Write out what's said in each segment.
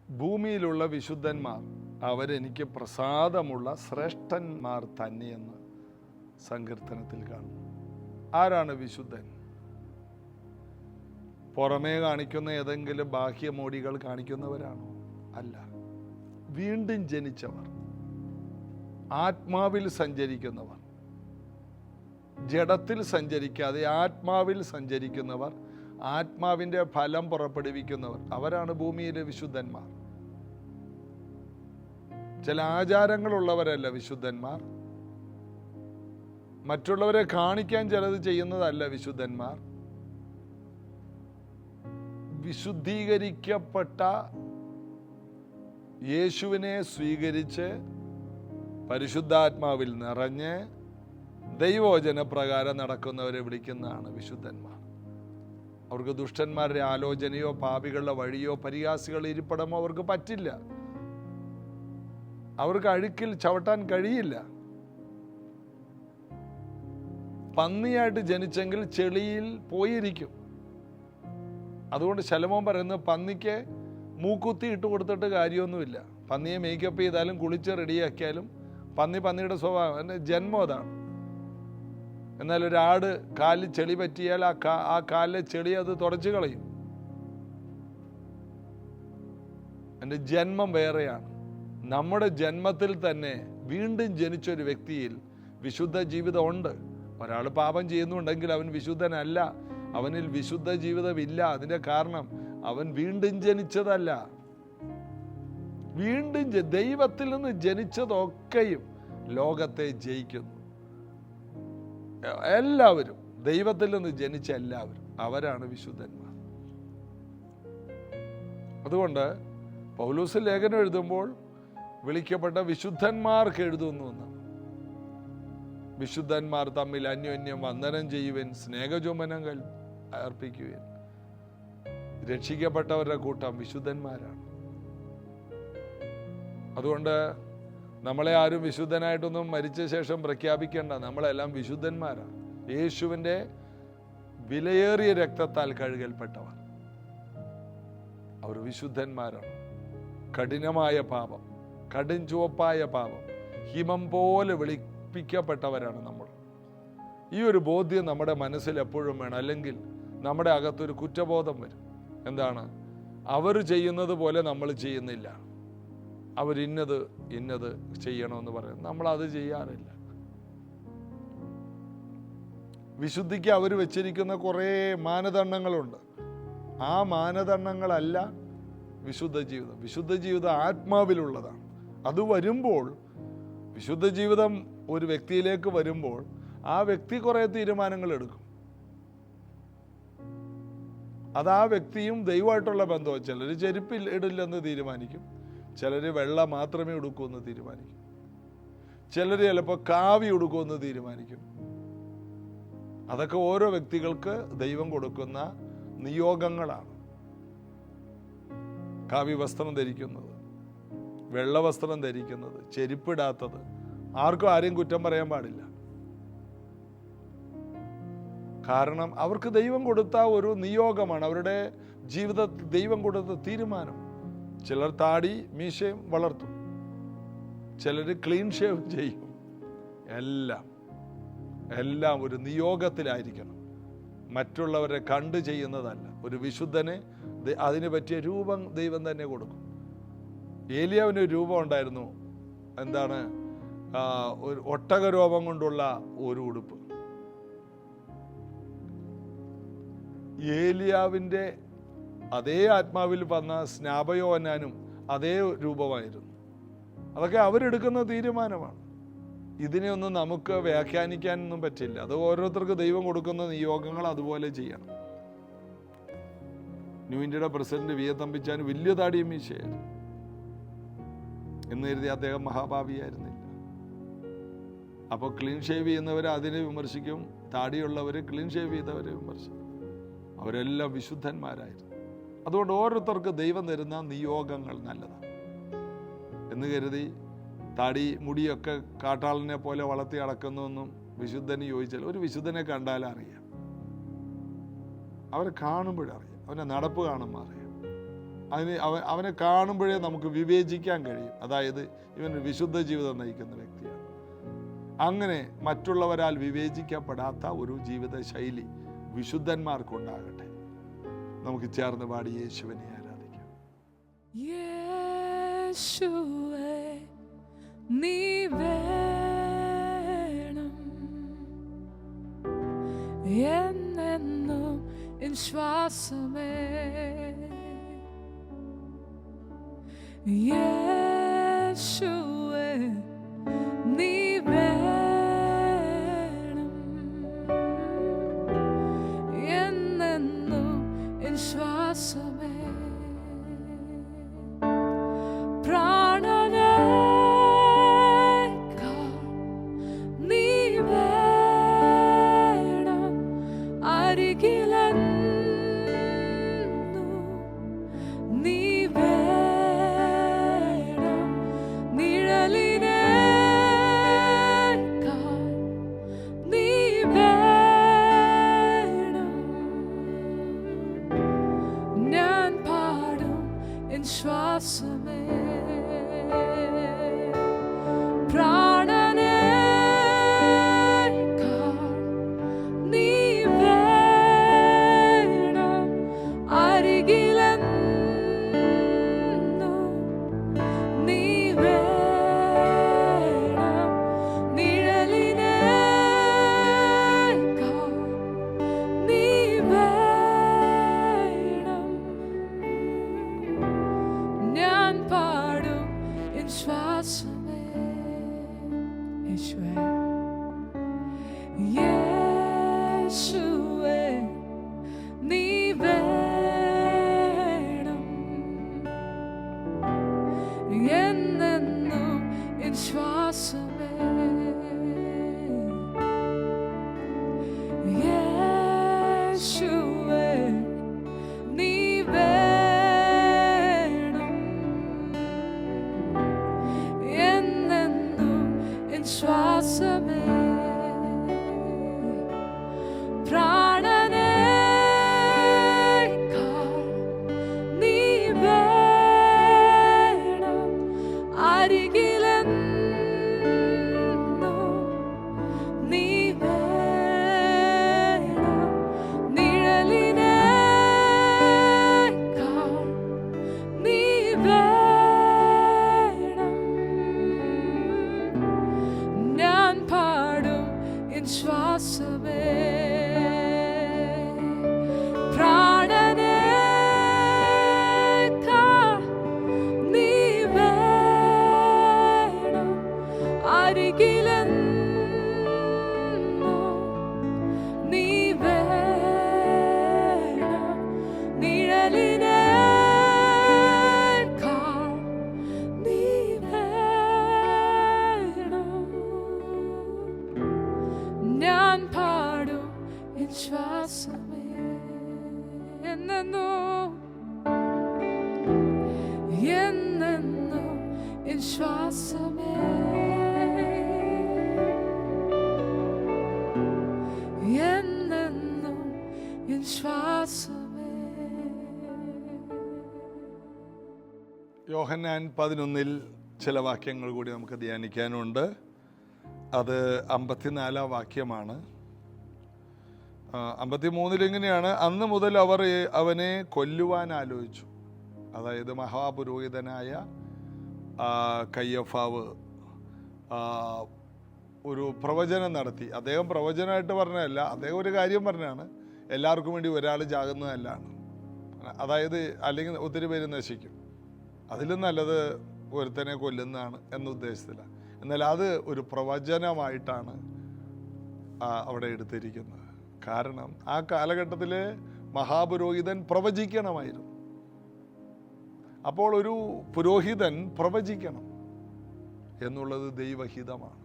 ഭൂമിയിലുള്ള വിശുദ്ധന്മാർ അവരെനിക്ക് പ്രസാദമുള്ള ശ്രേഷ്ഠന്മാർ തന്നെയെന്ന് സങ്കീർത്തനത്തിൽ കാണുന്നു. ആരാണ് വിശുദ്ധൻ? പുറമേ കാണിക്കുന്ന ഏതെങ്കിലും ബാഹ്യമോടികൾ കാണിക്കുന്നവരാണോ? അല്ല. വീണ്ടും ജനിച്ചവർ, ആത്മാവിൽ സഞ്ചരിക്കുന്നവർ, ജഡത്തിൽ സഞ്ചരിക്കാതെ ആത്മാവിൽ സഞ്ചരിക്കുന്നവർ, ആത്മാവിൻ്റെ ഫലം പുറപ്പെടുവിക്കുന്നവർ, അവരാണ് ഭൂമിയിലെ വിശുദ്ധന്മാർ. ചില ആചാരങ്ങളുള്ളവരല്ല വിശുദ്ധന്മാർ. മറ്റുള്ളവരെ കാണിക്കാൻ ചിലത് ചെയ്യുന്നതല്ല വിശുദ്ധന്മാർ. വിശുദ്ധീകരിക്കപ്പെട്ട യേശുവിനെ സ്വീകരിച്ച് പരിശുദ്ധാത്മാവിൽ നിറഞ്ഞ് ദൈവവചനപ്രകാരം നടക്കുന്നവരെ വിളിക്കുന്നതാണ് വിശുദ്ധന്മാർ. അവർക്ക് ദുഷ്ടന്മാരുടെ ആലോചനയോ പാപികളുടെ വഴിയോ പരിഹാസികളുടെ ഇരിപ്പിടമോ അവർക്ക് പറ്റില്ല. അവർക്ക് അഴുക്കിൽ ചവിട്ടാൻ കഴിയില്ല. പന്നിയായിട്ട് ജനിച്ചെങ്കിൽ ചെളിയിൽ പോയിരിക്കും. അതുകൊണ്ട് ശലോമോൻ പറയുന്നത് പന്നിക്ക് മൂക്കുത്തി ഇട്ട് കൊടുത്തിട്ട് കാര്യമൊന്നുമില്ല. പന്നിയെ മേക്കപ്പ് ചെയ്താലും കുളിച്ച് റെഡിയാക്കിയാലും പന്നിയുടെ സ്വഭാവം, എൻ്റെ ജന്മം അതാണ്. എന്നാൽ ഒരാട് കാലിൽ ചെളി പറ്റിയാൽ ആ കാലിലെ ചെളി അത് തുടച്ചു കളയും. എൻ്റെ ജന്മം വേറെയാണ്. നമ്മുടെ ജന്മത്തിൽ തന്നെ വീണ്ടും ജനിച്ചൊരു വ്യക്തിയിൽ വിശുദ്ധ ജീവിതം ഉണ്ട്. ഒരാൾ പാപം ചെയ്യുന്നുണ്ടെങ്കിൽ അവൻ വിശുദ്ധനല്ല, അവനിൽ വിശുദ്ധ ജീവിതമില്ല. അതിൻ്റെ കാരണം അവൻ വീണ്ടും ജനിച്ചതല്ല. വീണ്ടും ദൈവത്തിൽ നിന്ന് ജനിച്ചതൊക്കെയും ലോകത്തെ ജയിക്കുന്നു. എല്ലാവരും ദൈവത്തിൽ നിന്ന് ജനിച്ച എല്ലാവരും അവരാണ് വിശുദ്ധന്മാർ. അതുകൊണ്ട് പൗലോസ് ലേഖനം എഴുതുമ്പോൾ വിളിക്കപ്പെട്ട വിശുദ്ധന്മാർക്ക് എഴുതുന്നു എന്ന്. വിശുദ്ധന്മാർ തമ്മിൽ അന്യോന്യം വന്ദനം ചെയ്യുവാൻ, സ്നേഹചുംബനങ്ങൾ അർപ്പിക്കുവാൻ. രക്ഷിക്കപ്പെട്ടവരുടെ കൂട്ടം വിശുദ്ധന്മാരാണ്. അതുകൊണ്ട് നമ്മളെ ആരും വിശുദ്ധനായിട്ടൊന്നും മരിച്ച ശേഷം പ്രഖ്യാപിക്കേണ്ട. നമ്മളെല്ലാം വിശുദ്ധന്മാരാണ്. യേശുവിൻ്റെ വിലയേറിയ രക്തത്താൽ കഴുകൽപ്പെട്ടവർ അവർ വിശുദ്ധന്മാരാണ്. കഠിനമായ പാപം, കടും ചുവപ്പായ പാപം, ഹിമം പോലെ വെളുപ്പിക്കപ്പെട്ടവരാണ് നമ്മൾ. ഈ ഒരു ബോധ്യം നമ്മുടെ മനസ്സിൽ എപ്പോഴും വേണം. അല്ലെങ്കിൽ നമ്മുടെ അകത്തൊരു കുറ്റബോധം വരും. എന്താണ്? അവർ ചെയ്യുന്നത് പോലെ നമ്മൾ ചെയ്യുന്നില്ല. അവരിന്നത് ചെയ്യണമെന്ന് പറയും, നമ്മളത് ചെയ്യാറില്ല. വിശുദ്ധിക്ക് അവർ വെച്ചിരിക്കുന്ന കുറേ മാനദണ്ഡങ്ങളുണ്ട്. ആ മാനദണ്ഡങ്ങളല്ല വിശുദ്ധ ജീവിതം. വിശുദ്ധ ജീവിതം ആത്മാവിലുള്ളതാണ്. അത് വരുമ്പോൾ, വിശുദ്ധ ജീവിതം ഒരു വ്യക്തിയിലേക്ക് വരുമ്പോൾ ആ വ്യക്തി കുറേ തീരുമാനങ്ങൾ എടുക്കും. അത് ആ വ്യക്തിയും ദൈവമായിട്ടുള്ള ബന്ധവും. ചിലർ ചെരുപ്പിൽ ഇടില്ലെന്ന് തീരുമാനിക്കും, ചിലർ വെള്ള മാത്രമേ ഉടുക്കൂന്ന് തീരുമാനിക്കും, ചിലർ ചിലപ്പോൾ കാവി ഉടുക്കുമെന്ന് തീരുമാനിക്കും. അതൊക്കെ ഓരോ വ്യക്തികൾക്ക് ദൈവം കൊടുക്കുന്ന നിയോഗങ്ങളാണ്. കാവി വസ്ത്രം ധരിക്കുന്നത്, വെള്ള വസ്ത്രം ധരിക്കുന്നത്, ചെരുപ്പിടാത്തത്, ആരെയും കുറ്റം പറയാൻ പാടില്ല. കാരണം അവർക്ക് ദൈവം കൊടുത്ത ഒരു നിയോഗമാണ്, അവരുടെ ജീവിതത്തിൽ ദൈവം കൊടുത്ത തീരുമാനം. ചിലർ താടി മീശയും വളർത്തും, ചിലർ ക്ലീൻ ഷേവ് ചെയ്യും. എല്ലാം ഒരു നിയോഗത്തിലായിരിക്കണം, മറ്റുള്ളവരെ കണ്ടു ചെയ്യുന്നതല്ല. ഒരു വിശുദ്ധനെ അതിന് പറ്റിയ രൂപം ദൈവം തന്നെ കൊടുക്കും. ഏലിയാവിന് ഒരു രൂപം ഉണ്ടായിരുന്നു. എന്താണ്? ഒരു ഒട്ടകരോപം കൊണ്ടുള്ള ഒരു ഉടുപ്പ്. ഏലിയാവിൻ്റെ അതേ ആത്മാവിൽ വന്ന സ്നാപയോനാനും അതേ രൂപമായിരുന്നു. അതൊക്കെ അവരെടുക്കുന്ന തീരുമാനമാണ്. ഇതിനെയൊന്നും നമുക്ക് വ്യാഖ്യാനിക്കാനൊന്നും പറ്റില്ല. അത് ഓരോരുത്തർക്ക് ദൈവം കൊടുക്കുന്ന നിയോഗങ്ങൾ അതുപോലെ ചെയ്യണം. ന്യൂ ഇന്ത്യയുടെ പ്രസിഡന്റ് വി എ തമ്പിച്ചാൻ വലിയ താടിയും മീശയായിരുന്നു എന്ന് കരുതി അദ്ദേഹം മഹാഭാവിയായിരുന്നില്ല. അപ്പോൾ ക്ലീൻ ഷേവ് ചെയ്യുന്നവർ അതിനെ വിമർശിക്കും, താടിയുള്ളവർ ക്ലീൻ ഷേവ് ചെയ്തവരെ വിമർശിക്കും. അവരെല്ലാം വിശുദ്ധന്മാരായിരുന്നു. അതുകൊണ്ട് ഓരോരുത്തർക്ക് ദൈവം തരുന്ന നിയോഗങ്ങൾ നല്ലതാണ് എന്ന് കരുതി താടി മുടിയൊക്കെ കാട്ടാളിനെ പോലെ വളർത്തി അടക്കുന്നൊന്നും വിശുദ്ധന് ചോദിച്ചാൽ, ഒരു വിശുദ്ധനെ കണ്ടാലറിയാം. അവരെ കാണുമ്പോഴറിയാം, അവൻ്റെ നടപ്പ് കാണുമ്പോൾ അറിയാം. അവനെ കാണുമ്പോഴേ നമുക്ക് വിവേചിക്കാൻ കഴിയും. അതായത് ഇവൻ വിശുദ്ധ ജീവിതം നയിക്കുന്ന വ്യക്തിയാണ്. അങ്ങനെ മറ്റുള്ളവരാൽ വിവേചിക്കപ്പെടാത്ത ഒരു ജീവിത ശൈലി വിശുദ്ധന്മാർക്കുണ്ടാകട്ടെ. നമുക്ക് ചേർന്ന് പാടി യേശുവിനെ ആരാധിക്കാം. യേശുവേ നീ വേണം എന്നെന്നും എൻ ശ്വാസമേ. യേശുവേ നീ വേണം എന്നെന്നും എൻ ശ്വാസമേ. പ്രാണനേക്കാൾ നീ വേണം അരികിലെന്നും നീ വേണം നിഴലിനേക്കാൾ നീ വേണം. ഞാൻ പാടും എൻ ശ്വാസമേ. പ്രാണനേക്കാൾ നീ വേണം അരികിലെന്നും നീ വേണം നിഴലിനേക്കാൾ നീ വേണം. ഞാൻ പാടും എൻ ശ്വാസമേ. യേശുവേ യേശുവേ നീ വേണം എന്നെന്നും എൻ ശ്വാസമേ. യേശുവേ നീ വേണം എന്നെന്നും എൻ ശ്വാസമേ. പ്രാണനേക്കാൾ നീ വേണം അരികിലെന്നും നീ വേണം നിഴലിനേക്കാൾ നീ വേണം. ഞാൻ പാടും എൻ ശ്വാസമേ. പ്രാണനേക്കാൾ നീ വേണം അരികിലെന്നും നീ വേണം നിഴലിനേക്കാൾ നീ വേണം. ഞാൻ പാടും എൻ ശ്വാസമേ. എന്നെന്നും എന്നെന്നും എൻ ശ്വാസമേ. എന്നെന്നും എൻ ശ്വാസമേ. യോഹന്നാൻ 11 ചില വാക്യങ്ങൾ കൂടി നമുക്ക് ധ്യാനിക്കാനുണ്ട്. അത് 54 വാക്യമാണ്. 53 ഇങ്ങനെയാണ്: അന്ന് മുതൽ അവർ അവനെ കൊല്ലുവാൻ ആലോചിച്ചു. അതായത് മഹാപുരോഹിതനായ കയ്യഫാവ് ഒരു പ്രവചനം നടത്തി. അദ്ദേഹം പ്രവചനമായിട്ട് പറഞ്ഞതല്ല, അദ്ദേഹം ഒരു കാര്യം പറഞ്ഞാണ്, എല്ലാവർക്കും വേണ്ടി ഒരാൾ ചാകുന്നതല്ലാണ്. അതായത് അല്ലെങ്കിൽ ഒത്തിരി പേര് നശിക്കും, അതിലും നല്ലത് ഒരുത്തനെ കൊല്ലുന്നതാണ് എന്ന ഉദ്ദേശത്തിലാണ്. എന്നാൽ അത് ഒരു പ്രവചനമായിട്ടാണ് അവിടെ എടുത്തിരിക്കുന്നത്. കാരണം ആ കാലഘട്ടത്തിൽ മഹാപുരോഹിതൻ പ്രവചിക്കണമായിരുന്നു. അപ്പോൾ ഒരു പുരോഹിതൻ പ്രവചിക്കണം എന്നുള്ളത് ദൈവഹിതമാണ്.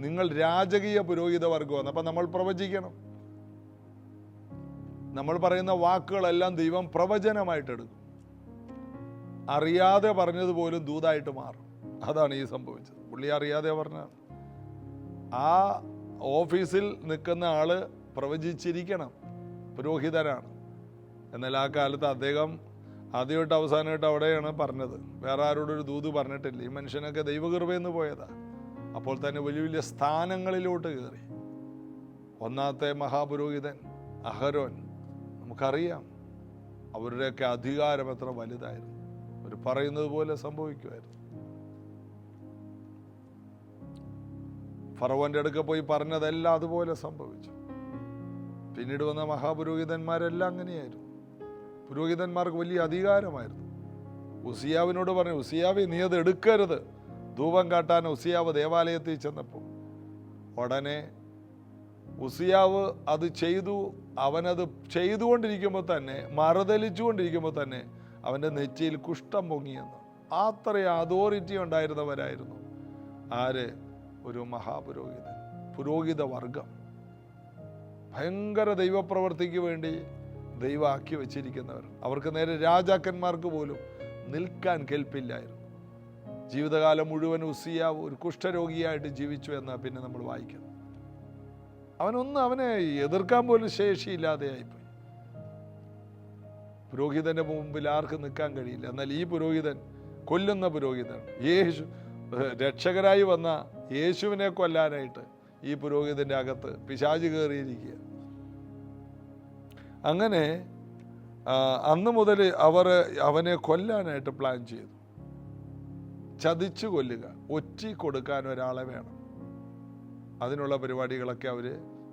നിങ്ങൾ രാജകീയ പുരോഹിത വർഗമാണ്, അപ്പം നമ്മൾ പ്രവചിക്കണം. നമ്മൾ പറയുന്ന വാക്കുകളെല്ലാം ദൈവം പ്രവചനമായിട്ടെടുക്കും. അറിയാതെ പറഞ്ഞതുപോലും ദൂതായിട്ട് മാറും. അതാണ് ഈ സംഭവിച്ചത്. പുള്ളി അറിയാതെ പറഞ്ഞാണ്. ആ ഓഫീസിൽ നിൽക്കുന്ന ആള് പ്രവചിച്ചിരിക്കണം, പുരോഹിതനാണ്. എന്നാൽ ആ കാലത്ത് അദ്ദേഹം ആദ്യമായിട്ട് അവസാനമായിട്ട് അവിടെയാണ് പറഞ്ഞത്. വേറെ ആരോടൊരു ദൂത് പറഞ്ഞിട്ടില്ല. ഈ മനുഷ്യനൊക്കെ ദൈവകൃപയെന്ന് പോയതാ. അപ്പോൾ തന്നെ വലിയ വലിയ സ്ഥാനങ്ങളിലോട്ട് കയറി. ഒന്നാമത്തെ മഹാപുരോഹിതൻ അഹരോൻ, നമുക്കറിയാം അവരുടെയൊക്കെ അധികാരം എത്ര വലുതായിരുന്നു. അവർ പറയുന്നത് പോലെ സംഭവിക്കുമായിരുന്നു. ഫറവോന്റെ അടുക്ക പോയി പറഞ്ഞതെല്ലാം അതുപോലെ സംഭവിച്ചു. പിന്നീട് വന്ന മഹാപുരോഹിതന്മാരെല്ലാം അങ്ങനെയായിരുന്നു. പുരോഹിതന്മാർക്ക് വലിയ അധികാരമായിരുന്നു. ഉസിയാവിനോട് പറഞ്ഞു, ഉസിയാവേ നീ അത് എടുക്കരുത്. ധൂപം കാട്ടാൻ ഉസിയാവ് ദേവാലയത്തിൽ ചെന്നപ്പോൾ ഉടനെ ഉസിയാവ് അത് ചെയ്തു. അവനത് ചെയ്തുകൊണ്ടിരിക്കുമ്പോൾ തന്നെ, മറുതലിച്ചുകൊണ്ടിരിക്കുമ്പോൾ തന്നെ അവൻ്റെ നെറ്റിയിൽ കുഷ്ഠം പൊങ്ങിയെന്ന്. അത്രയും അതോറിറ്റി ഉണ്ടായിരുന്നവരായിരുന്നു ആര്? ഒരു മഹാപുരോഹിതൻ, പുരോഹിത വർഗം. ഭയങ്കര ദൈവപ്രവർത്തിക്ക് വേണ്ടി ദൈവമാക്കി വെച്ചിരിക്കുന്നവർ. അവർക്ക് നേരെ രാജാക്കന്മാർക്ക് പോലും നിൽക്കാൻ കെൽപ്പില്ലായിരുന്നു. ജീവിതകാലം മുഴുവൻ ഉസിയാവ് ഒരു കുഷ്ഠരോഗിയായിട്ട് ജീവിച്ചു എന്നാണ് പിന്നെ നമ്മൾ വായിക്കുന്നത്. അവനെ എതിർക്കാൻ പോലും ശേഷിയില്ലാതെയായിപ്പോയി. പുരോഹിതന്റെ മുമ്പിൽ ആർക്കും നിൽക്കാൻ കഴിയില്ല. എന്നാൽ ഈ പുരോഹിതൻ, കൊല്ലുന്ന പുരോഹിതൻ, രക്ഷകരായി വന്ന യേശുവിനെ കൊല്ലാനായിട്ട് ഈ പുരോഹിതന്റെ അകത്ത് പിശാച് കയറിയിരിക്കുക. അങ്ങനെ അന്ന് മുതൽ അവർ അവനെ കൊല്ലാനായിട്ട് പ്ലാൻ ചെയ്തു. ചതിച്ചു കൊല്ലുക, ഒറ്റി കൊടുക്കാൻ ഒരാളെ വേണം. അതിനുള്ള പരിപാടികളൊക്കെ അവർ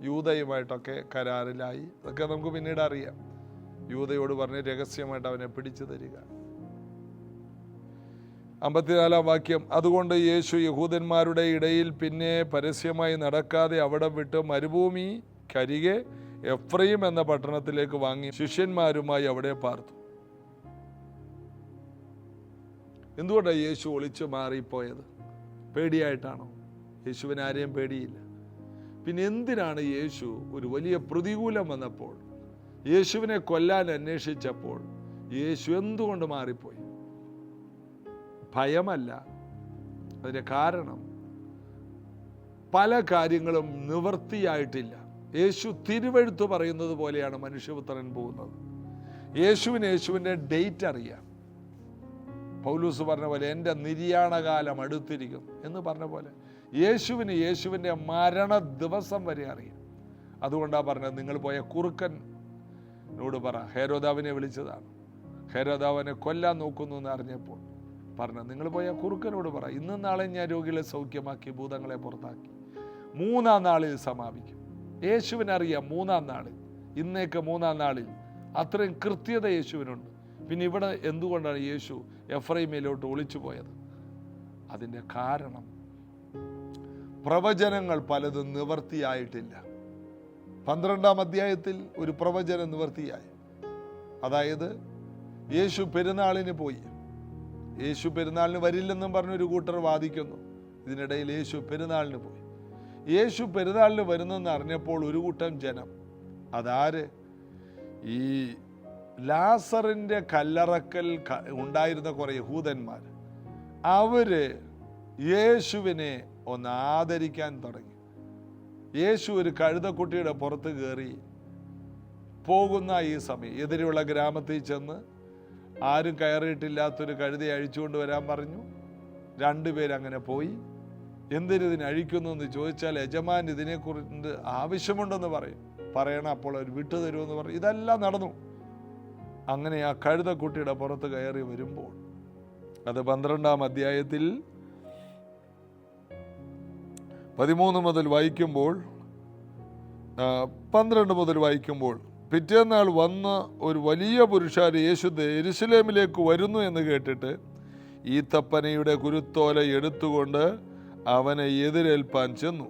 യൂദയുമായിട്ടൊക്കെ കരാറിലായി. അതൊക്കെ നമുക്ക് പിന്നീട് അറിയാം. യൂദയോട് പറഞ്ഞ് രഹസ്യമായിട്ട് അവനെ പിടിച്ചു തരിക. 54 വാക്യം, അതുകൊണ്ട് യേശു യഹൂദന്മാരുടെ ഇടയിൽ പിന്നെ പരസ്യമായി നടക്കാതെ അവിടെ വിട്ട് മരുഭൂമിക്കരികെ എഫ്രൈം എന്ന പട്ടണത്തിലേക്ക് വാങ്ങി ശിഷ്യന്മാരുമായി അവിടെ പാർത്തു. എന്തുകൊണ്ടാണ് യേശു ഒളിച്ചു മാറിപ്പോയത്? പേടിയായിട്ടാണോ? യേശുവിന് ആരെയും പേടിയില്ല. പിന്നെ എന്തിനാണ് യേശു ഒരു വലിയ പ്രതികൂലം വന്നപ്പോൾ, യേശുവിനെ കൊല്ലാൻ അന്വേഷിച്ചപ്പോൾ യേശു എന്തുകൊണ്ട് മാറിപ്പോയി? ഭയമല്ല. അതിൻ്റെ കാരണം പല കാര്യങ്ങളും നിവൃത്തിയായിട്ടില്ല. യേശു തിരുവെഴുത്ത് പറയുന്നത് പോലെയാണ് മനുഷ്യപുത്രൻ പോകുന്നത്. യേശുവിൻ്റെ ഡേറ്റ് അറിയാം. പൗലൂസ് പറഞ്ഞ പോലെ എൻ്റെ നിര്യാണകാലം അടുത്തിരിക്കും എന്ന് പറഞ്ഞ പോലെ യേശുവിൻ്റെ മരണ ദിവസം വരെ അറിയാം. അതുകൊണ്ടാണ് പറഞ്ഞത്, നിങ്ങൾ പോയ കുറുക്കനോട് പറ. ഹേരോദാവിനെ വിളിച്ചതാണ്. ഹേരോദാവിനെ കൊല്ലാൻ നോക്കുന്നു എന്ന് അറിഞ്ഞപ്പോൾ പറഞ്ഞു, നിങ്ങൾ പോയ കുറുക്കനോട് പറ, ഇന്നും നാളെ ഞാൻ രോഗികളെ സൗഖ്യമാക്കി ഭൂതങ്ങളെ പുറത്താക്കി 3-ാം നാളിൽ സമാപിക്കും. യേശുവിനറിയാം 3-ാം നാളിൽ, ഇന്നേക്ക് 3-ാം നാളിൽ. അത്രയും കൃത്യത യേശുവിനുണ്ട്. പിന്നെ ഇവിടെ എന്തുകൊണ്ടാണ് യേശു എഫ്രൈമിലോട്ട് ഒളിച്ചു പോയത്? അതിൻ്റെ കാരണം പ്രവചനങ്ങൾ പലതും നിവർത്തിയായിട്ടില്ല. 12-ാം അധ്യായത്തിൽ ഒരു പ്രവചനം നിവർത്തിയായി. അതായത് യേശു പെരുന്നാളിന് പോയി. യേശു പെരുന്നാളിന് വരില്ലെന്നും പറഞ്ഞൊരു കൂട്ടർ വാദിക്കുന്നു. ഇതിനിടയിൽ യേശു പെരുന്നാളിന് പോയി. യേശു പെരുന്നാളിന് വരുന്നെന്ന് അറിഞ്ഞപ്പോൾ ഒരു കൂട്ടം ജനം, അതാര്? ഈ ലാസറിൻ്റെ കല്ലറക്കൽ ഉണ്ടായിരുന്ന കുറേ യഹൂദന്മാർ, അവര് യേശുവിനെ ഒന്ന് ആദരിക്കാൻ തുടങ്ങി. യേശു ഒരു കഴുതക്കുട്ടിയുടെ പുറത്ത് കയറി പോകുന്ന ഈ സമയം എതിരെയുള്ള ഗ്രാമത്തിൽ ചെന്ന് ആരും കയറിയിട്ടില്ലാത്തൊരു കഴുതയെ അഴിച്ചുകൊണ്ട് വരാൻ പറഞ്ഞു. 2 പേരങ്ങനെ പോയി. എന്തിനിതിനെ അഴിക്കുന്നു എന്ന് ചോദിച്ചാൽ യജമാൻ ഇതിനെക്കുറിച്ച് ആവശ്യമുണ്ടെന്ന് പറയണം. അപ്പോൾ അവർ വിട്ടുതരുമെന്ന് പറഞ്ഞു. ഇതെല്ലാം നടന്നു. അങ്ങനെ ആ കഴുതക്കുട്ടിയുടെ പുറത്ത് കയറി വരുമ്പോൾ, അത് 12-ാം അധ്യായത്തിൽ 13 മുതൽ വായിക്കുമ്പോൾ, 12 മുതൽ വായിക്കുമ്പോൾ, പിറ്റേന്നാൾ വന്ന ഒരു വലിയ പുരുഷാര് യേശു യെരൂശലേമിലേക്ക് വരുന്നു എന്ന് കേട്ടിട്ട് ഈത്തപ്പനയുടെ കുരുത്തോല എടുത്തുകൊണ്ട് അവനെ എതിരേൽപ്പാൻ ചെന്നു.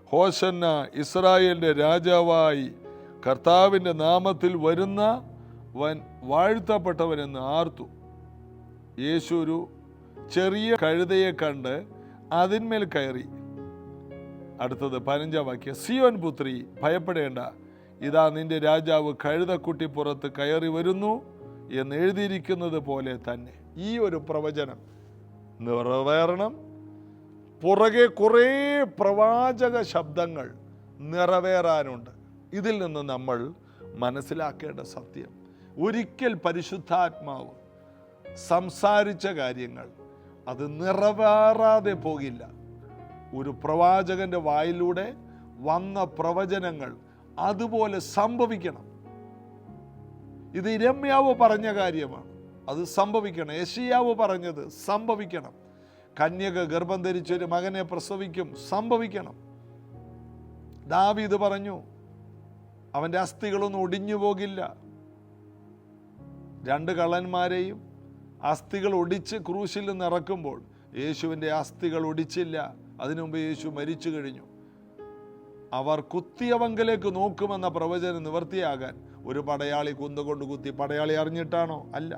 ഹോശന്ന, ഇസ്രായേലിൻ്റെ രാജാവായി കർത്താവിൻ്റെ നാമത്തിൽ വരുന്നവൻ വാഴ്ത്തപ്പെട്ടവനെന്ന് ആർത്തു. യേശു ഒരു ചെറിയ കഴുതയെ കണ്ട് അതിന്മേൽ കയറി. അടുത്തത് 15-ാം വാക്യം, സിയോൻ പുത്രി ഭയപ്പെടേണ്ട, ഇതാ നിന്റെ രാജാവ് കഴുതക്കുട്ടി പുറത്ത് കയറി വരുന്നു എന്ന് എഴുതിയിരിക്കുന്നത് പോലെ തന്നെ. ഈ ഒരു പ്രവചനം നിറവേറണം. പുറകെ കുറേ പ്രവാചക ശബ്ദങ്ങൾ നിറവേറാനുണ്ട്. ഇതിൽ നിന്ന് നമ്മൾ മനസ്സിലാക്കേണ്ട സത്യം, ഒരിക്കൽ പരിശുദ്ധാത്മാവ് സംസാരിച്ച കാര്യങ്ങൾ അത് നിറവേറാതെ പോകില്ല. ഒരു പ്രവാചകന്റെ വായിലൂടെ വന്ന പ്രവചനങ്ങൾ അതുപോലെ സംഭവിക്കണം. ഇത് ഇരമ്യാവ് പറഞ്ഞ കാര്യമാണ്, അത് സംഭവിക്കണം. യെശയ്യാവ് പറഞ്ഞത് സംഭവിക്കണം. കന്യക ഗർഭം ധരിച്ചൊരു മകനെ പ്രസവിക്കും, സംഭവിക്കണം. ദാവീദ് പറഞ്ഞു അവൻ്റെ അസ്ഥികളൊന്നും ഒടിഞ്ഞു പോകില്ല. 2 കള്ളന്മാരെയും അസ്ഥികൾ ഒടിച്ച് ക്രൂശിൽ നിന്ന് ഇറക്കുമ്പോൾ യേശുവിൻ്റെ അസ്ഥികൾ ഒടിച്ചില്ല. അതിനു മുമ്പ് യേശു മരിച്ചു കഴിഞ്ഞു. അവർ കുത്തിയവങ്കലേക്ക് നോക്കുമെന്ന പ്രവചനം നിവർത്തിയാകാൻ ഒരു പടയാളി കുന്തകൊണ്ട് കുത്തി. പടയാളി അറിഞ്ഞിട്ടാണോ? അല്ല.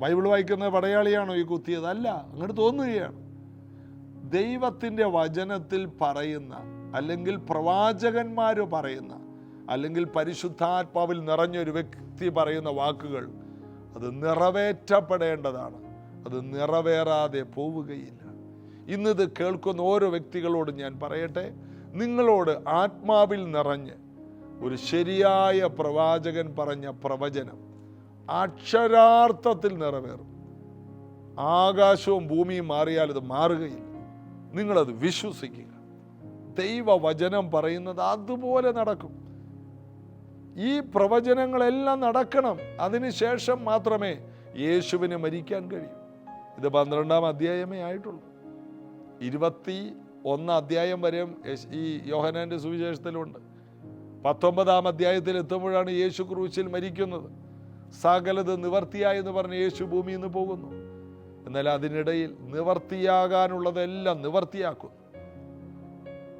ബൈബിൾ വായിക്കുന്ന പടയാളിയാണോ ഈ കുത്തിയത്? അല്ല. അങ്ങോട്ട് തോന്നുകയാണ്. ദൈവത്തിൻ്റെ വചനത്തിൽ പറയുന്ന, അല്ലെങ്കിൽ പ്രവാചകന്മാർ പറയുന്ന, അല്ലെങ്കിൽ പരിശുദ്ധാത്മാവിൽ നിറഞ്ഞൊരു വ്യക്തി പറയുന്ന വാക്കുകൾ അത് നിറവേറ്റപ്പെടേണ്ടതാണ്. അത് നിറവേറാതെ പോവുകയില്ല. ഇന്നിത് കേൾക്കുന്ന ഓരോ വ്യക്തികളോടും ഞാൻ പറയട്ടെ, നിങ്ങളോട് ആത്മാവിൽ നിറഞ്ഞ് ഒരു ശരിയായ പ്രവാചകൻ പറഞ്ഞ പ്രവചനം അക്ഷരാർത്ഥത്തിൽ നിറവേറും. ആകാശവും ഭൂമിയും മാറിയാൽ ഇത് മാറുകയില്ല. നിങ്ങളത് വിശ്വസിക്കുക. ദൈവവചനം പറയുന്നത് അതുപോലെ നടക്കും. ഈ പ്രവചനങ്ങളെല്ലാം നടക്കണം. അതിനുശേഷം മാത്രമേ യേശുവിന് മരിക്കാൻ കഴിയൂ. ഇത് 12-ാം അധ്യായമേ ആയിട്ടുള്ളൂ. 21 അധ്യായം വരെ ഈ യോഹന്നാന്റെ സുവിശേഷത്തിലുണ്ട്. 19-ാം അധ്യായത്തിൽ എത്തുമ്പോഴാണ് യേശു ക്രൂശിൽ മരിക്കുന്നത്. സകലത് നിവർത്തിയായെന്ന് പറഞ്ഞ് യേശു ഭൂമിയിൽ നിന്ന് പോകുന്നു. എന്നാൽ അതിനിടയിൽ നിവർത്തിയാകാനുള്ളതെല്ലാം നിവർത്തിയാക്കുന്നു.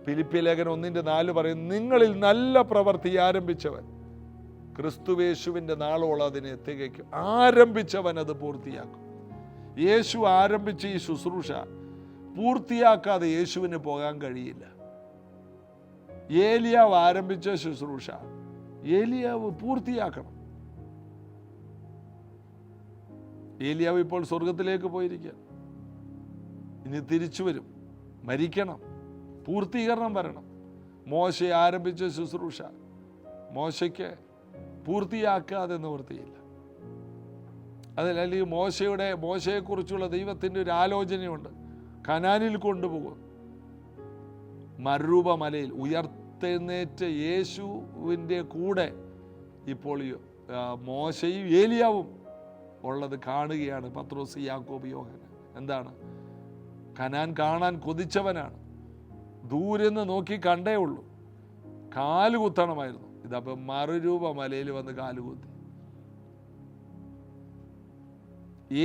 ഫിലിപ്പി ലേഖനം 1:4 പറയും, നിങ്ങളിൽ നല്ല പ്രവൃത്തി ആരംഭിച്ചവൻ ക്രിസ്തുവേശുവിൻ്റെ നാളോളം അതിനെ തികയ്ക്കും. ആരംഭിച്ചവൻ അത് പൂർത്തിയാക്കും. യേശു ആരംഭിച്ച ഈ ശുശ്രൂഷ പൂർത്തിയാക്കാതെ യേശുവിന് പോകാൻ കഴിയില്ല. ഏലിയാവ് ആരംഭിച്ച ശുശ്രൂഷ ഏലിയാവ് പൂർത്തിയാക്കണം. ഏലിയാവ് ഇപ്പോൾ സ്വർഗത്തിലേക്ക് പോയിരിക്കുക. ഇനി തിരിച്ചു വരും, മരിക്കണം, പൂർത്തീകരണം വരണം. മോശ ആരംഭിച്ച ശുശ്രൂഷ മോശയ്ക്ക് പൂർത്തിയാക്കാതെ നിവൃത്തിയില്ല. അല്ലെങ്കിൽ മോശയെക്കുറിച്ചുള്ള ദൈവത്തിൻ്റെ ഒരു ആലോചനയുണ്ട്. കനാനിൽ കൊണ്ടുപോകും. മരുഭൂമിയിൽ ഉയർത്തെഴുന്നേറ്റ യേശുവിൻ്റെ കൂടെ ഇപ്പോൾ മോശയും ഏലിയാവും ഉള്ളത് കാണുകയാണ് പത്രോസ്, യാക്കോബ്, യോഹന്നാൻ. എന്താണ്? കനാൻ കാണാൻ കൊതിച്ചവനാണ്. ദൂരെ നിന്ന് നോക്കി കണ്ടേ ഉള്ളൂ. കാലുകുത്തണമായിരുന്നു. ഇതപ്പം മറുരൂപമലയിൽ വന്ന് കാലുകുത്തി.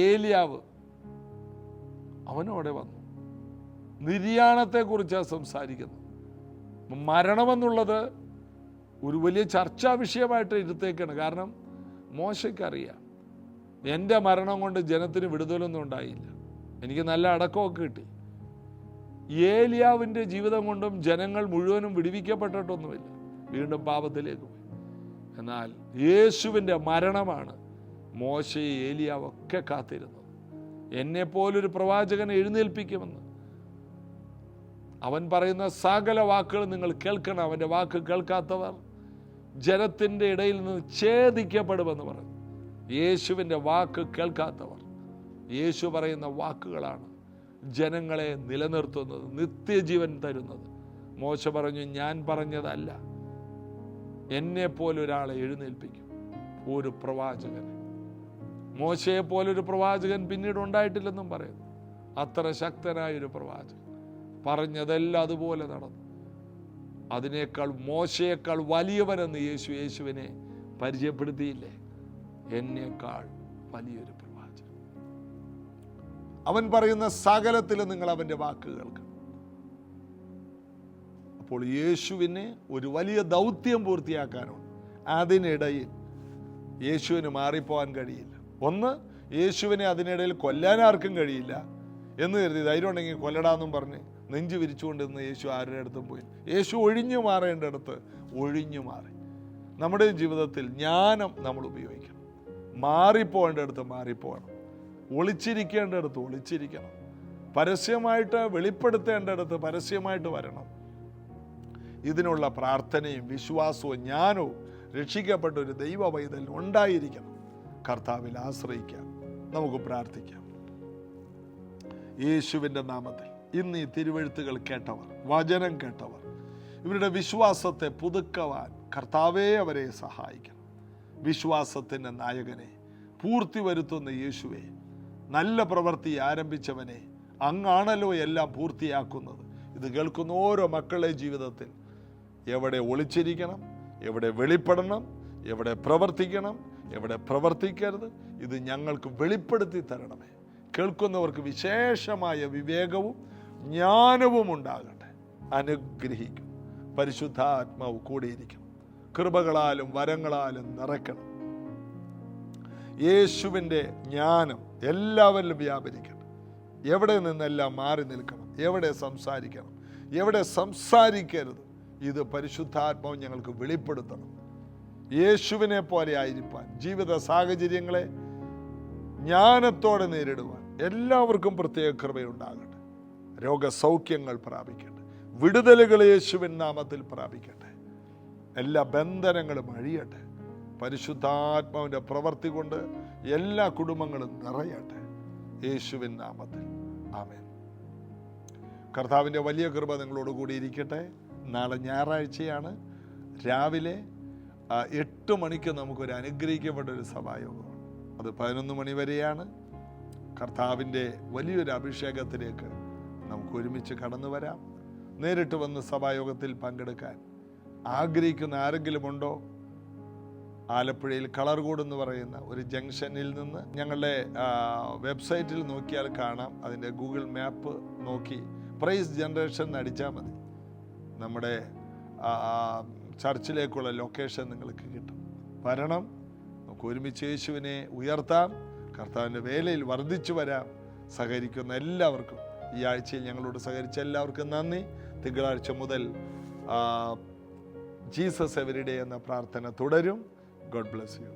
ഏലിയാവ് അവനോടെ വന്നു. നിര്യാണത്തെക്കുറിച്ചാണ് സംസാരിക്കുന്നത്. മരണമെന്നുള്ളത് ഒരു വലിയ ചർച്ചാ വിഷയമായിട്ട് ഇരുത്തേക്കാണ്. കാരണം മോശയ്ക്കറിയാം, എൻ്റെ മരണം കൊണ്ട് ജനത്തിന് വിടുതലൊന്നും ഉണ്ടായില്ല, എനിക്ക് നല്ല അടക്കമൊക്കെ കിട്ടി. ഏലിയാവിൻ്റെ ജീവിതം കൊണ്ടും ജനങ്ങൾ മുഴുവനും വിടുവിക്കപ്പെട്ടിട്ടൊന്നുമില്ല, വീണ്ടും പാപത്തിലേക്ക് പോയി. എന്നാൽ യേശുവിൻ്റെ മരണമാണ് മോശയെ ഏലിയാവൊക്കെ കാത്തിരുന്നത്. എന്നെപ്പോലൊരു പ്രവാചകനെ എഴുന്നേൽപ്പിക്കുമെന്ന്. അവൻ പറയുന്ന സകല വാക്കുകൾ നിങ്ങൾ കേൾക്കണം. അവൻ്റെ വാക്ക് കേൾക്കാത്തവർ ജനത്തിൻ്റെ ഇടയിൽ നിന്ന് ഛേദിക്കപ്പെടുമെന്ന് പറഞ്ഞു. യേശുവിൻ്റെ വാക്ക് കേൾക്കാത്തവർ, യേശു പറയുന്ന വാക്കുകളാണ് ജനങ്ങളെ നിലനിർത്തുന്നത്, നിത്യജീവൻ തരുന്നത്. മോശ പറഞ്ഞു, ഞാൻ പറഞ്ഞതല്ല, എന്നെപ്പോലൊരാളെ എഴുന്നേൽപ്പിക്കും, ഒരു പ്രവാചകനെ. മോശയെപ്പോലൊരു പ്രവാചകൻ പിന്നീട് ഉണ്ടായിട്ടില്ലെന്നും പറയുന്നു. അത്ര ശക്തനായൊരു പ്രവാചകൻ, പറഞ്ഞതെല്ലാം അതുപോലെ നടന്നു. അതിനേക്കാൾ മോശയേക്കാൾ വലിയവനെന്ന് യേശുവിനെ പരിചയപ്പെടുത്തിയില്ലേ? എന്നേക്കാൾ വലിയൊരു പ്രവാചകൻ. അവൻ പറയുന്ന സകലത്തിലും നിങ്ങൾ അവൻ്റെ വാക്ക് കേൾക്കണം. അപ്പോൾ യേശുവിനെ ഒരു വലിയ ദൗത്യം പൂർത്തിയാക്കാനുണ്ട്. അതിനിടയിൽ യേശുവിന് മാറിപ്പോകാൻ കഴിയില്ല. ഒന്ന്, യേശുവിനെ അതിനിടയിൽ കൊല്ലാൻ ആർക്കും കഴിയില്ല എന്ന് കരുതി ധൈര്യം ഉണ്ടെങ്കിൽ കൊല്ലടാന്നും പറഞ്ഞ് നെഞ്ചു വിരിച്ചുകൊണ്ടിരുന്ന യേശു ആരുടെ അടുത്തും പോയി. യേശു ഒഴിഞ്ഞു മാറേണ്ടടുത്ത് ഒഴിഞ്ഞു മാറി. നമ്മുടെ ജീവിതത്തിൽ ജ്ഞാനം നമ്മൾ ഉപയോഗിക്കണം. മാറിപ്പോകേണ്ടടുത്ത് മാറിപ്പോകണം. ഒളിച്ചിരിക്കേണ്ടടുത്ത് ഒളിച്ചിരിക്കണം. പരസ്യമായിട്ട് വെളിപ്പെടുത്തേണ്ടടുത്ത് പരസ്യമായിട്ട് വരണം. ഇതിനുള്ള പ്രാർത്ഥനയും വിശ്വാസവും ജ്ഞാനവും രക്ഷിക്കപ്പെട്ട ഒരു ദൈവ പൈതൽ ഉണ്ടായിരിക്കണം. കർത്താവിൽ ആശ്രയിക്കാം. നമുക്ക് പ്രാർത്ഥിക്കാം. യേശുവിൻ്റെ നാമത്തിൽ ഇന്ന് ഈ തിരുവെഴുത്തുകൾ കേട്ടവർ, വചനം കേട്ടവർ, ഇവരുടെ വിശ്വാസത്തെ പുതുക്കുവാൻ കർത്താവേ അവരെ സഹായിക്കണം. വിശ്വാസത്തിൻ്റെ നായകനെ, പൂർത്തി വരുത്തുന്ന യേശുവേ, നല്ല പ്രവൃത്തി ആരംഭിച്ചവനെ, അങ്ങാണല്ലോ എല്ലാം പൂർത്തിയാക്കുന്നത്. ഇത് കേൾക്കുന്ന ഓരോ മക്കളുടെ ജീവിതത്തിൽ എവിടെ ഒളിച്ചിരിക്കണം, എവിടെ വെളിപ്പെടണം, എവിടെ പ്രവർത്തിക്കണം, എവിടെ പ്രവർത്തിക്കരുത്, ഇത് ഞങ്ങൾക്ക് വെളിപ്പെടുത്തി തരണമേ. കേൾക്കുന്നവർക്ക് വിശേഷമായ വിവേകവും ജ്ഞാനവും ഉണ്ടാകട്ടെ. അനുഗ്രഹിക്കും. പരിശുദ്ധാത്മാവ് കൂടിയിരിക്കണം. കൃപകളാലും വരങ്ങളാലും നിറയ്ക്കണം. യേശുവിൻ്റെ ജ്ഞാനം എല്ലാവരിലും വ്യാപരിക്കണം. എവിടെ നിന്നെല്ലാം മാറി നിൽക്കണം, എവിടെ സംസാരിക്കണം, എവിടെ സംസാരിക്കരുത്, ഇത് പരിശുദ്ധാത്മാവ് ഞങ്ങൾക്ക് വെളിപ്പെടുത്തണം. യേശുവിനെ പോലെ ആയിരിക്കാൻ, ജീവിത സാഹചര്യങ്ങളെ ജ്ഞാനത്തോടെ നേരിടുവാൻ എല്ലാവർക്കും പ്രത്യേക കൃപയുണ്ടാകട്ടെ. രോഗസൗഖ്യങ്ങൾ പ്രാപിക്കട്ടെ. വിടുതലുകൾ യേശുവിൻ നാമത്തിൽ പ്രാപിക്കട്ടെ. എല്ലാ ബന്ധനങ്ങളും അഴിയട്ടെ. പരിശുദ്ധാത്മാവിൻ്റെ പ്രവൃത്തി കൊണ്ട് എല്ലാ കുടുംബങ്ങളും നിറയട്ടെ. യേശുവിൻ നാമത്തിൽ ആമേൻ. കർത്താവിൻ്റെ വലിയ കൃപ നിങ്ങളോട് കൂടി ഇരിക്കട്ടെ. നാളെ ഞായറാഴ്ചയാണ്. രാവിലെ 8 മണിക്ക് നമുക്കൊരു അനുഗ്രഹിക്കപ്പെട്ട ഒരു സഭായോഗമാണ്. അത് 11 മണി വരെയാണ്. കർത്താവിൻ്റെ വലിയൊരു അഭിഷേകത്തിലേക്ക് നമുക്ക് ഒരുമിച്ച് കടന്നു വരാം. നേരിട്ട് വന്ന് സഭായോഗത്തിൽ പങ്കെടുക്കാൻ ആഗ്രഹിക്കുന്ന ആരെങ്കിലും ഉണ്ടോ? ആലപ്പുഴയിൽ കളർകോട് എന്ന് പറയുന്ന ഒരു ജംഗ്ഷനിൽ നിന്ന് ഞങ്ങളുടെ വെബ്സൈറ്റിൽ നോക്കിയാൽ കാണാം. അതിൻ്റെ ഗൂഗിൾ മാപ്പ് നോക്കി പ്രൈസ് ജനറേഷൻ അടിച്ചാൽ മതി. നമ്മുടെ ചർച്ചിലേക്കുള്ള ലൊക്കേഷൻ നിങ്ങൾക്ക് കിട്ടും. വരണം, നമുക്ക് ഒരുമിച്ച് യേശുവിനെ ഉയർത്താം. കർത്താവിൻ്റെ വേലയിൽ വർദ്ധിച്ചു വരാം. സഹകരിക്കുന്ന എല്ലാവർക്കും, ഈ ആഴ്ചയിൽ ഞങ്ങളോട് സഹകരിച്ച എല്ലാവർക്കും നന്ദി. തിങ്കളാഴ്ച മുതൽ ജീസസ് എവരിഡേ എന്ന പ്രാർത്ഥന തുടരും. God bless you.